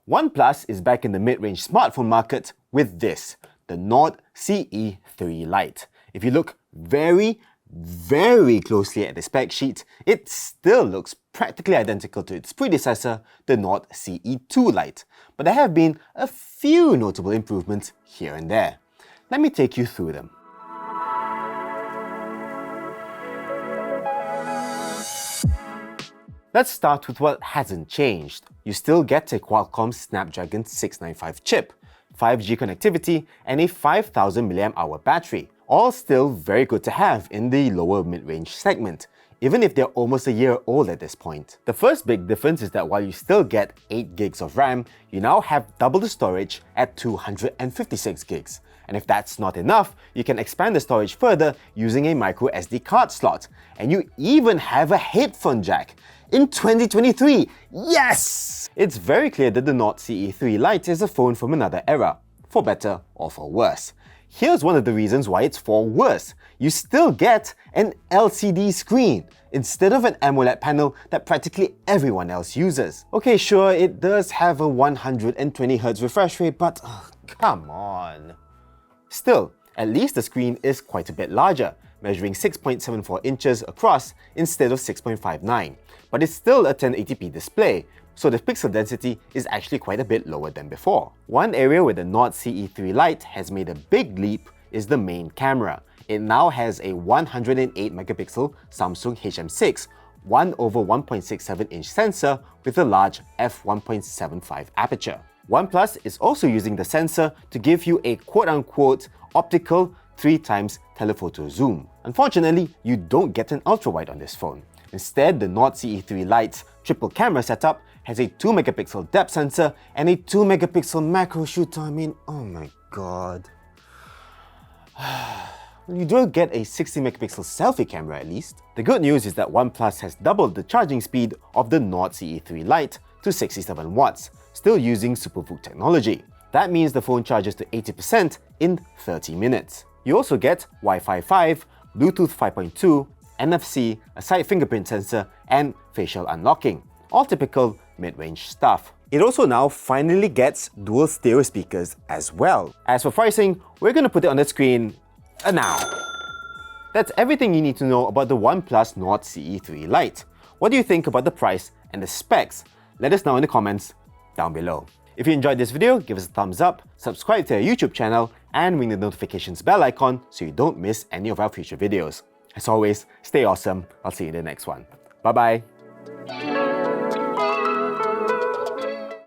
OnePlus is back in the mid-range smartphone market with this, the Nord CE 3 Lite. If you look very closely at the spec sheet, it still looks practically identical to its predecessor, the Nord CE 2 Lite, but there have been a few notable improvements here and there. Let me take you through them. Let's start with what hasn't changed. You still get a Qualcomm Snapdragon 695 chip, 5G connectivity, and a 5000 mAh battery. All still very good to have in the lower mid-range segment, even if they're almost a year old at this point. The first big difference is that while you still get 8 gigs of RAM, you now have double the storage at 256 gigs. And if that's not enough, you can expand the storage further using a micro SD card slot. And you even have a headphone jack. In 2023, yes! It's very clear that the Nord CE 3 Lite is a phone from another era, for better or for worse. Here's one of the reasons why it's for worse. You still get an LCD screen instead of an AMOLED panel that practically everyone else uses. Okay, sure, it does have a 120Hz refresh rate, but come on. Still, at least the screen is quite a bit larger, measuring 6.74 inches across instead of 6.59. But it's still a 1080p display, so the pixel density is actually quite a bit lower than before. One area where the Nord CE 3 Lite has made a big leap is the main camera. It now has a 108-megapixel Samsung HM6 1/1.67-inch sensor with a large f1.75 aperture. OnePlus is also using the sensor to give you a quote-unquote optical 3x telephoto zoom. Unfortunately, you don't get an ultra-wide on this phone. Instead, the Nord CE 3 Lite's triple camera setup has a 2-megapixel depth sensor and a 2-megapixel macro shooter. I mean, oh my god. You do get a 60-megapixel selfie camera at least. The good news is that OnePlus has doubled the charging speed of the Nord CE 3 Lite to 67 watts, still using SuperVOOC technology. That means the phone charges to 80% in 30 minutes. You also get Wi-Fi 5, Bluetooth 5.2, NFC, a side fingerprint sensor, and facial unlocking. All typical mid-range stuff. It also now finally gets dual stereo speakers as well. As for pricing, we're going to put it on the screen now. That's everything you need to know about the OnePlus Nord CE 3 Lite. What do you think about the price and the specs? Let us know in the comments down below. If you enjoyed this video, give us a thumbs up, subscribe to our YouTube channel, and ring the notifications bell icon so you don't miss any of our future videos. As always, stay awesome. I'll see you in the next one. Bye bye.